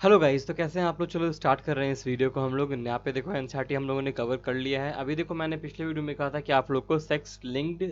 Hello guys, तो कैसे हैं आप लोग। चलो स्टार्ट कर रहे हैं इस वीडियो को। हम लोग यहाँ पे देखो एनसीईआरटी हम लोगों ने कवर कर लिया है। अभी देखो मैंने पिछले वीडियो में कहा था कि आप लोग को सेक्स लिंक्ड,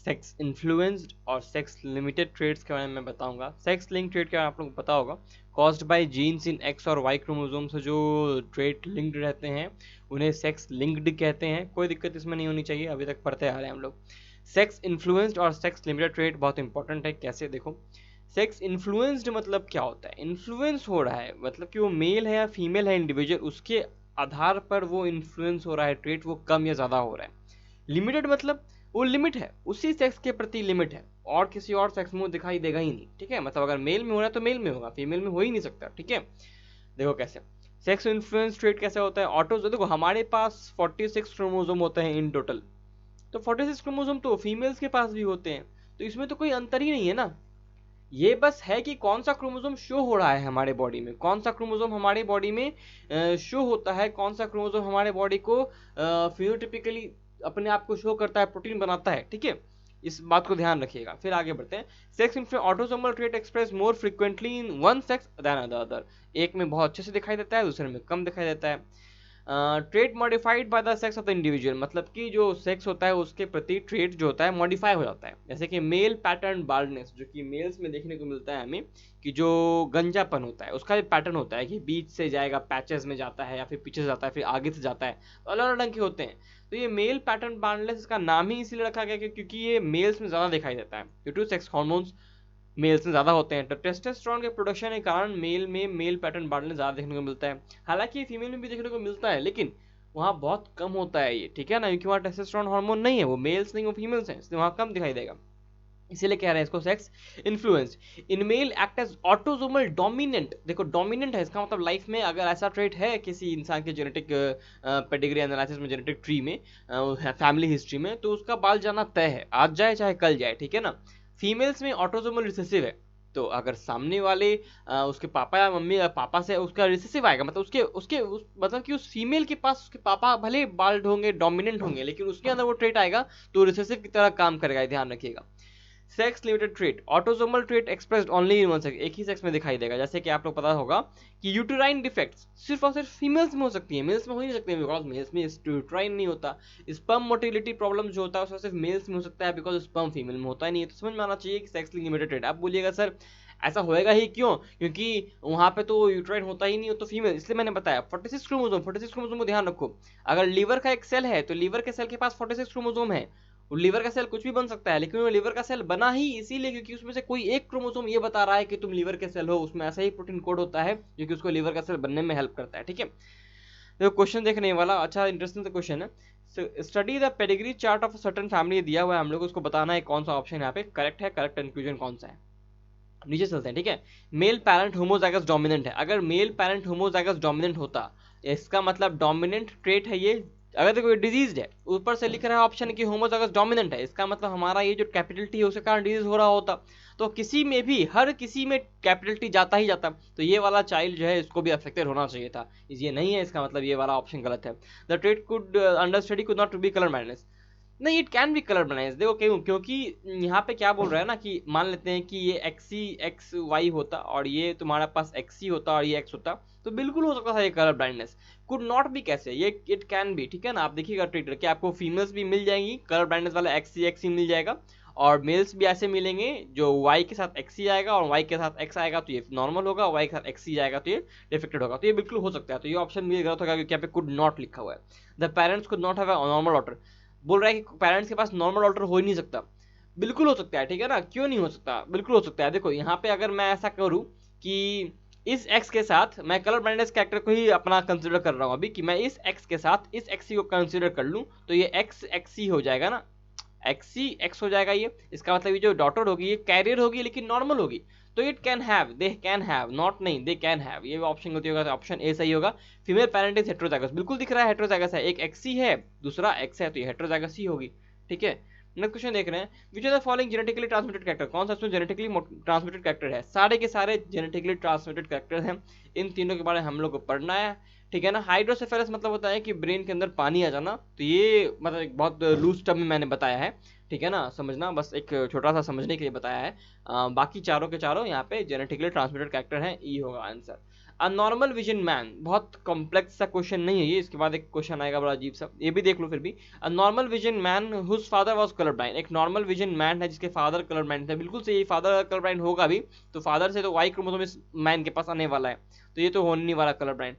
सेक्स इन्फ्लुएंस्ड और सेक्स लिमिटेड ट्रेड्स के बारे में मैं बताऊंगा। सेक्स लिंक्ड ट्रेड के बारे में आप लोग को पता होगा, caused by genes in X और वाई क्रोमोसोम से जो ट्रेड लिंक्ड रहते हैं उन्हें सेक्स लिंक्ड कहते हैं। कोई दिक्कत इसमें नहीं होनी चाहिए, अभी तक पढ़ते आ रहे हैं हम लोग। सेक्स इन्फ्लुएंस्ड और सेक्स लिमिटेड ट्रेड बहुत इंपॉर्टेंट है। कैसे देखो, सेक्स इन्फ्लुएंस्ड मतलब क्या होता है। इन्फ्लुएंस हो रहा है मतलब कि वो मेल है या फीमेल है इंडिविजुअल, उसके आधार पर वो इन्फ्लुएंस हो रहा है ट्रेट, वो कम या ज़्यादा हो रहा है। लिमिटेड मतलब वो लिमिट है, उसी सेक्स के प्रति लिमिट है और किसी और सेक्स में वो दिखाई देगा ही नहीं। ठीक है, मतलब अगर मेल में हो रहा है तो मेल में होगा, फीमेल में हो ही नहीं सकता। ठीक है, देखो कैसे सेक्स इन्फ्लुएंस ट्रेट कैसे होता है। ऑटो देखो, हमारे पास 46 क्रोमोसोम होते हैं इन टोटल, तो 46 क्रोमोसोम तो फीमेल्स के पास भी होते हैं, तो इसमें तो कोई अंतर ही नहीं है ना। ये बस है कि कौन सा क्रोमोसोम शो हो रहा है हमारे बॉडी में, कौन सा क्रोमोसोम हमारे बॉडी में शो होता है, कौन सा क्रोमोसोम हमारे बॉडी को फिनोटिपिकली अपने आप को शो करता है, प्रोटीन बनाता है। ठीक है, इस बात को ध्यान रखिएगा। फिर आगे बढ़ते हैं। Sex in autosomal trait express more frequently in one sex than the other. एक में बहुत अच्छे से दिखाई देता है, दूसरे में कम दिखाई देता है। Trait modified by the sex of the individual, मतलब कि जो सेक्स होता है उसके प्रति ट्रेट जो होता है मॉडिफाई हो जाता है। जैसे कि मेल पैटर्न बाल्डनेस, जो कि मेल्स में देखने को मिलता है हमें, कि जो गंजापन होता है उसका पैटर्न होता है कि बीच से जाएगा, पैचेस में जाता है या फिर पीछे से जाता है, फिर आगे से जाता है, तो अलग अलग रंग के होते हैं। तो ये मेल पैटर्न बाल्डनेस, इसका नाम ही इसीलिए रखा गया क्योंकि ये मेल्स में ज़्यादा दिखाई देता है due to sex hormones males में ज़्यादा होते हैं। तो टेस्टोस्टेरोन के प्रोडक्शन के कारण मेल में मेल पैटर्न बाल्डनेस ज़्यादा देखने को मिलता है। हालांकि फीमेल में भी देखने को मिलता है, लेकिन वहाँ बहुत कम होता है ये। ठीक है ना, क्योंकि वहाँ टेस्टोस्टेरोन हार्मोन नहीं है, वो मेल्स नहीं वो फीमेल्स हैं, इसलिए वहाँ कम दिखाई देगा। इसीलिए कह रहे हैं इसको sex influence. In male act as autosomal dominant. देखो डोमिनेंट है, इसका मतलब लाइफ में अगर ऐसा ट्रेट है किसी इंसान के जेनेटिक पेडिग्री एनालिसिस में, जेनेटिक ट्री में, फैमिली हिस्ट्री में, तो उसका बाल जाना तय है, आज जाए चाहे कल जाए। ठीक है ना। फीमेल्स में ऑटोसोमल रिसेसिव है, तो अगर सामने वाले उसके पापा या मम्मी या पापा से उसका रिसेसिव आएगा, मतलब मतलब कि उस फीमेल के पास उसके पापा भले बाल्ड होंगे, डोमिनेंट होंगे, लेकिन उसके अंदर वो ट्रेट आएगा तो रिसेसिव की तरह काम करेगा, ध्यान रखिएगा। Sex limited trait, autosomal trait expressed only in one sex, एक ही सेक्स में दिखाई देगा। जैसे कि आप लोग पता होगा कि यूटेराइन डिफेक्ट्स सिर्फ और सिर्फ फीमेल्स में हो सकती है, मेल्स में हो ही नहीं सकते, बिकॉज मेल्स में यूटेराइन नहीं होता। स्पर्म मोटिलिटी प्रॉब्लम जो होता है उसका सिर्फ मेल्स में हो सकता है, बिकॉज स्पर्म फीमेल में होता ही नहीं है। तो समझ में आना चाहिए कि सेक्स लिमिटेड ट्रेट। आप बोलिएगा सर ऐसा होएगा ही क्यों, क्योंकि वहां पे तो यूट्राइन होता ही नहीं हो तो फीमेल, इसलिए मैंने बताया 46 क्रोमोसोम। 46 क्रोमोसोम को ध्यान रखो। अगर लीवर का एक सेल है तो लीवर के सेल के पास 46 क्रोमोसोम है। लीवर का सेल कुछ भी बन सकता है, लेकिन वो लीवर का सेल बना ही इसीलिए क्योंकि उसमें से कोई एक क्रोमोसोम ये बता रहा है कि तुम लीवर के सेल हो, उसमें ऐसा ही प्रोटीन कोड होता है जो कि उसको लीवर का सेल बनने में हेल्प करता है। ठीक है, देखो क्वेश्चन देखने वाला अच्छा इंटरेस्टिंग क्वेश्चन है। Study the pedigree chart of certain family दिया हुआ है हम लोग, उसको बताना है कौन सा ऑप्शन यहाँ पे करेक्ट है, करेक्ट कंक्लूजन कौन सा है। नीचे चलते हैं। ठीक है, मेल पैरेंट होमोजाइगस डोमिनेंट है। अगर मेल पैरेंट होमोजाइगस डोमिनेंट होता, इसका मतलब डोमिनेंट ट्रेट है ये। अगर देखो ये डिजीज है, ऊपर से लिख रहा है ऑप्शन कि होमोजाइगस डोमिनेंट है, इसका मतलब हमारा ये जो कैपिटल टी है उसके कारण डिजीज हो रहा होता, तो किसी में भी, हर किसी में कैपिटल टी जाता ही जाता, तो ये वाला चाइल्ड जो है इसको भी अफेक्टेड होना चाहिए था। ये नहीं है, इसका मतलब ये वाला ऑप्शन गलत है। The trait could under study could not be colour blindness. नहीं, it can be colour blindness. देखो क्यों, क्योंकि यहाँ पे क्या बोल रहा है ना कि मान लेते हैं कि ये एक्सी एक्स वाई होता और ये तुम्हारा पास एक्सी होता और ये एक्स होता, तो बिल्कुल हो सकता था ये कलर ब्लाइंडनेस। कुड नॉट भी कैसे, ये इट कैन बी। ठीक है ना, आप देखिएगा ट्रेट करके आपको फीमेल्स भी मिल जाएंगी, कलर ब्लाइंडनेस वाला एक्सी एक्सी मिल जाएगा, और मेल्स भी ऐसे मिलेंगे जो वाई के साथ एक्सी आएगा और वाई के साथ एक्स आएगा तो ये नॉर्मल होगा, वाई के साथ एक्सी आएगा तो ये डिफेक्टेड होगा। तो ये बिल्कुल हो सकता है, तो ये ऑप्शन भी गलत होगा क्योंकि यहाँ पे कुड नॉट लिखा हुआ है। The parents could not have a normal daughter, बोल रहा है कि पेरेंट्स के पास नॉर्मल ऑर्डर हो ही नहीं सकता। बिल्कुल हो सकता है। ठीक है ना, क्यों नहीं हो सकता, बिल्कुल हो सकता है। देखो यहाँ पे अगर मैं ऐसा करूँ कि इस एक्स के साथ मैं कलर ब्लाइंडनेस कैरेक्टर को ही अपना कंसिडर कर रहा हूँ अभी, कि मैं इस एक्स के साथ इस एक्सी को कंसिडर कर लूँ, तो ये एक्स एक्सी हो जाएगा ना, एक्सी एक्स हो जाएगा ये। इसका मतलब ये जो डॉटर होगी ये कैरियर होगी लेकिन नॉर्मल होगी, तो it can have, they can have, not नहीं, दे कैन हैव, ये ऑप्शन होती होगा, ऑप्शन ए सही होगा। फीमेल पेरेंट इज हेट्रोजाइगस, बिल्कुल दिख रहा है हेट्रोजाइगस है, एक एक्सी है दूसरा एक्स है, तो ये हेट्रोजाइगस ही होगी। ठीक है, नेक्स्ट क्वेश्चन देख रहे हैं। Which are the following genetically transmitted character, कौन सा इसमें जेनेटिकली ट्रांसमिटेड कैरेक्टर है। सारे के सारे जेनेटिकली ट्रांसमिटेड कैरेक्टर हैं, इन तीनों के बारे में हम लोग को पढ़ना है। ठीक है ना। हाइड्रोसेफेलस मतलब होता है कि ब्रेन के अंदर पानी आ जाना, तो ये मतलब एक बहुत लूज टर्म में मैंने बताया है, ठीक है ना, समझना, बस एक छोटा सा समझने के लिए बताया है। बाकी चारों के चारों यहाँ पे जेनेटिकली ट्रांसमिटेड कैरेक्टर हैं, ई होगा आंसर। अ नॉर्मल विजन मैन, बहुत कॉम्प्लेक्स सा क्वेश्चन नहीं है ये, इसके बाद एक क्वेश्चन आएगा बड़ा अजीब सा, ये भी देख लो फिर भी। A normal vision man whose father was colour blind, एक नॉर्मल विजन मैन है जिसके फादर कलर ब्लाइंड थे, बिल्कुल सही, फादर कलर ब्लाइंड होगा भी, तो फादर से तो वाई क्रोमोसोम इस मैन के पास आने वाला है, तो ये तो होने नहीं वाला colour blind.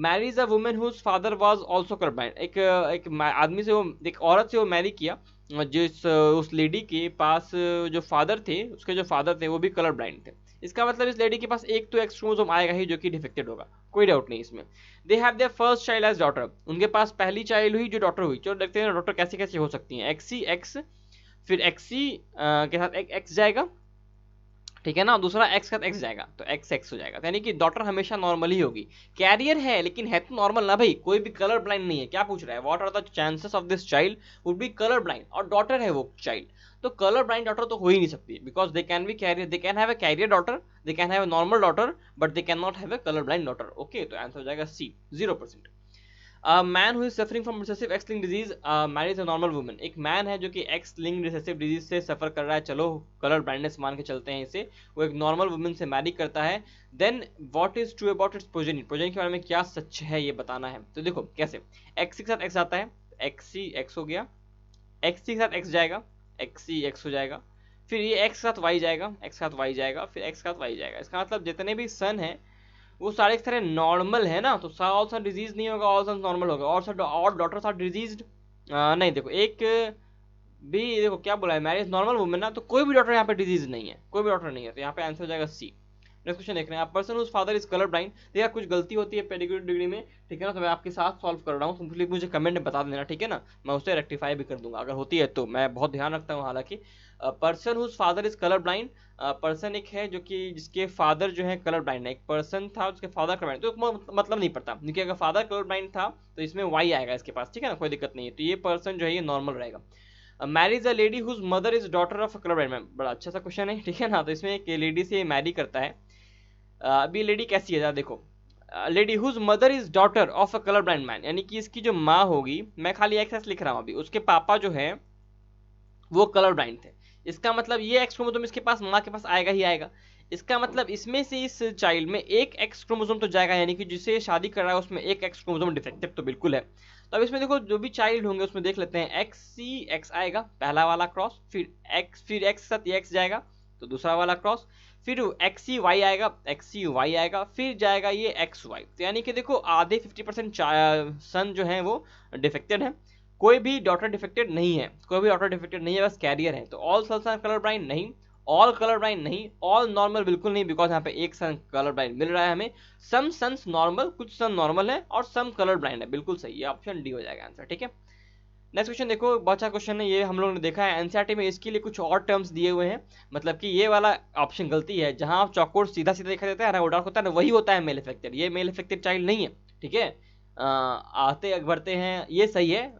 Marries a women whose father was also colour blind, एक आदमी से वो, एक औरत से वो मैरी किया जिस उस लेडी के पास जो फादर थे, उसके जो फादर थे वो भी कलर ब्लाइंड थे। इसका मतलब इस लेडी के पास एक तो एक्स क्रोमोसोम आएगा ही जो कि डिफेक्टेड होगा, कोई डाउट नहीं इसमें। They have their first child as daughter, उनके पास पहली चाइल्ड हुई जो डॉटर हुई। चलो देखते हैं डॉटर कैसे कैसे हो सकती है। एक्स सी एक्स, फिर एक्स सी के साथ एक एक्स जाएगा, ठीक है ना, दूसरा एक्स का एक्स जाएगा तो एक्स एक्स हो जाएगा, तो यानी कि डॉटर हमेशा नॉर्मल ही होगी। कैरियर है लेकिन है तो नॉर्मल ना भाई, कोई भी कलर ब्लाइंड नहीं है। क्या पूछ रहा है, what are the chances of this child would be colour blind, और डॉटर है वो चाइल्ड, तो कलर ब्लाइंड डॉटर तो हो ही नहीं सकती, because they can be carrier, they can have a carrier daughter, they can have a normal daughter, but they can not have a colour blind daughter. Okay, तो answer हो जाएगा C, 0%। Man who is suffering from recessive X linked disease marriage a normal woman, एक man है जो कि x linked recessive disease से सफर कर रहा है, चलो कलर ब्लाइंडनेस मान के चलते हैं इसे, वो एक नॉर्मल वुमन से मैरी करता है। Then what is true about its progeny, progeny के बारे में क्या सच है ये बताना है। तो देखो कैसे, एक्स के साथ एक्स आता है, एक्स सी एक्स हो गया, एक्स सी के साथ एक्स जाएगा, एक्स सी एक्स हो जाएगा, फिर ये एक्स के साथ वाई जाएगा, एक्स के साथ वाई जाएगा, फिर एक्स के साथ वाई जाएगा। इसका मतलब जितने भी सन है वो सारे के सारे नॉर्मल है ना, तो ऑल सन डिजीज नहीं होगा, ऑल सन नॉर्मल होगा, और डॉटर सा डिजीज नहीं। देखो एक भी, देखो क्या बोला है, मैरिज नॉर्मल वुमेन ना, तो कोई भी डॉटर यहाँ पे डिजीज नहीं है, कोई भी डॉटर नहीं है, तो यहाँ पे आंसर हो जाएगा सी। नेक्स्ट क्वेश्चन देख रहे हैं, person whose father is colour blind, देखिए कुछ गलती होती है पेडिग्री डिग्री में, ठीक है ना, तो मैं आपके साथ सॉल्व कर रहा हूँ, सिंपली मुझे कमेंट में बता देना, ठीक है ना, मैं उसे रेक्टिफाई भी कर दूंगा अगर होती है तो, मैं बहुत ध्यान रखता हूँ हालांकि। Person whose father is colour blind, person एक है जो कि जिसके फादर जो है कलर ब्लाइंड है, एक पर्सन था उसके फादर कलर ब्लाइंड, तो मतलब नहीं पड़ता, क्योंकि अगर फादर कलर ब्लाइंड था तो इसमें वाई आएगा इसके पास, ठीक है ना, कोई दिक्कत नहीं है, तो ये पर्सन जो है ये नॉर्मल रहेगा। Marriage a lady whose mother is daughter of colour blind man, बड़ा अच्छा सा क्वेश्चन है, ठीक है ना, तो इसमें एक लेडी से मैरी करता है। अभी लेडी कैसी है देखो, lady whose mother is daughter of a colour blind man, यानी कि इसकी जो माँ होगी, मैं खाली एक्सेस लिख रहा हूँ अभी, उसके पापा जो है वो कलर ब्लाइंड थे। इसका मतलब ये एक्स क्रोमोसोम इसके पास माँ के पास आएगा ही आएगा, इसका मतलब इसमें से इस चाइल्ड में एक एक्स क्रोमोसोम तो जाएगा, यानी कि जिसे शादी कर रहा है उसमें एक एक्स क्रोमोसोम डिफेक्टिव तो बिल्कुल है। तो अब इसमें देखो जो भी चाइल्ड होंगे उसमें देख लेते हैं, एक्स सी एक्स आएगा पहला वाला क्रॉस, फिर एक्स साथ ये एक्स जाएगा तो दूसरा वाला क्रॉस, फिर एक्स सी वाई आएगा, एक्स सी वाई आएगा, फिर जाएगा ये एक्स वाई, तो यानी कि देखो आधे 50% सन जो है वो डिफेक्टेड है, कोई भी डॉटर डिफेक्टेड नहीं है, कोई भी डॉटर डिफेक्टेड नहीं है, बस कैरियर है। तो all sons are colour blind नहीं, ऑल कलर ब्लाइंड नहीं, ऑल नॉर्मल बिल्कुल नहीं, बिकॉज यहाँ पे एक सन कलर ब्लाइंड मिल रहा है हमें, सम सन्स नॉर्मल, कुछ सन नॉर्मल है और सम कलर ब्लाइंड है, बिल्कुल सही, ये ऑप्शन डी हो जाएगा आंसर, ठीक है। नेक्स्ट क्वेश्चन देखो, बहुत अच्छा क्वेश्चन है ये, हम लोगों ने देखा है एनसीईआरटी में, इसके लिए कुछ और टर्म्स दिए हुए हैं, मतलब कि ये वाला ऑप्शन गलती है, जहां आप चौकोर सीधा सीधा दिखा देता है ना, डार्क होता है ना, वही होता है मेल इफेक्टेड, ये मेल इफेक्टेड चाइल्ड नहीं है, ठीक है। आते बढ़ते हैं, ये सही है,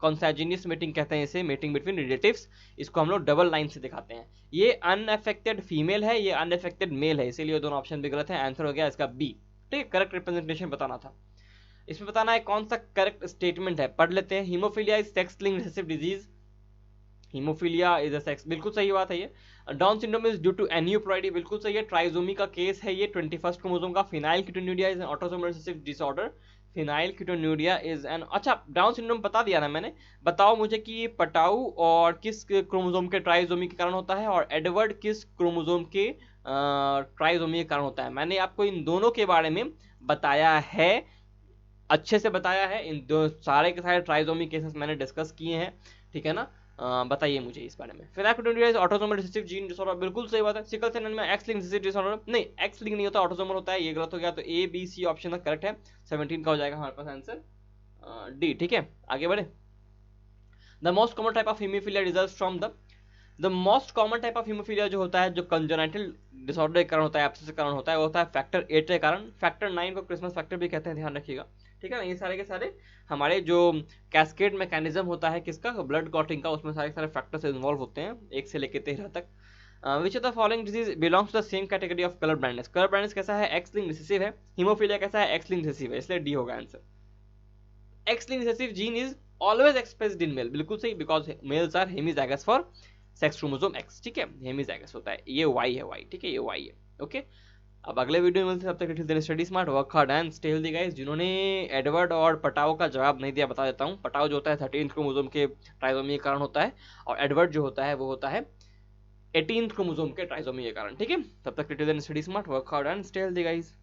कॉन्सैजिनियस मीटिंग कहते हैं इसे, मीटिंग बिटवीन रिलेटिव्स, इसको हम लोग डबल लाइन से दिखाते हैं। ये अनअफेक्टेड फीमेल है, ये अनअफेक्टेड मेल है, इसीलिए दोनों ऑप्शन भी गलत है, आंसर हो गया इसका बी, ठीक है, करेक्ट रिप्रेजेंटेशन बताना था। इसमें बताना है कौन सा करेक्ट स्टेटमेंट है, पढ़ लेते हैं। Haemophilia is sex linked recessive disease, haemophilia is a sex, बिल्कुल सही बात है ये। Down syndrome is due to aneuploidy, बिल्कुल सही है। ट्राइजोमी का केस है ये 21st क्रोमोसोम का। Phenyl ketonuria is an autosomal recessive disorder, phenyl ketonuria is an, अच्छा डाउन सिंड्रोम बता दिया ना मैंने, बताओ मुझे कि ये पटाऊ और किस क्रोमोसोम के ट्राइजोमी के कारण होता है, और एडवर्ड किस क्रोमोसोम के ट्राइजोमी के कारण होता है। मैंने आपको इन दोनों के बारे में बताया है, अच्छे से बताया है, इन दो सारे के सारे ट्राइजोमी केसेस मैंने डिस्कस किए हैं, ठीक है ना। बताइए मुझे इस बारे में। Phenyl autosomal recessive gene disorder, बिल्कुल सही बात है। Sickle cell anaemia X linked recessive disorder, नहीं एक्स लिंक नहीं होता, ऑटोसोमल होता है, ये गलत हो गया, तो A B C option correct है, 17 का हो जाएगा हमारे पास आंसर डी, ठीक है। आगे बढ़े, the most common type of haemophilia results from the most common type of haemophilia जो होता है, जो कंजेनाइटल डिसऑर्डर के कारण होता है, एब्सेस के कारण होता है, वो होता है फैक्टर 8 के कारण। फैक्टर 9 को क्रिसमस फैक्टर भी कहते हैं, ध्यान रखिएगा, ठीक है ना। ये सारे के सारे हमारे जो कैस्केड मैकेनिज्म होता है किसका, ब्लड क्लॉटिंग का, उसमें सारे सारे फैक्टर्स इन्वॉल्व होते हैं 1 से लेकर 13 तक। Which of the following disease belongs to the same category of colour blindness? Colour blindness कैसा है? एक्स लिंक्ड रिसेसिव है। हीमोफीलिया कैसा है? एक्स लिंक्ड रिसेसिव है, इसलिए डी होगा answer. X linked recessive gene is always expressed in male, बिल्कुल सही, because males are hemizygous for sex chromosome X, ठीक है, हेमीजाइगस होता है, ये वाई है, वाई, ठीक है, ये वाई है, ओके। अब अगले वीडियो में मिलते हैं, तब तक till study smart, work hard and stay healthy guys. जिन्होंने एडवर्ड और पटाओ का जवाब नहीं दिया, बता देता हूँ। पटाओ जो होता है 13th क्रोमोसोम के ट्राइसोमी के कारण होता है, और एडवर्ड जो होता है वो होता है 18th क्रोमोसोम के ट्राइसोमी के कारण, ठीक है। तब तक till study smart, work hard and stay healthy guys.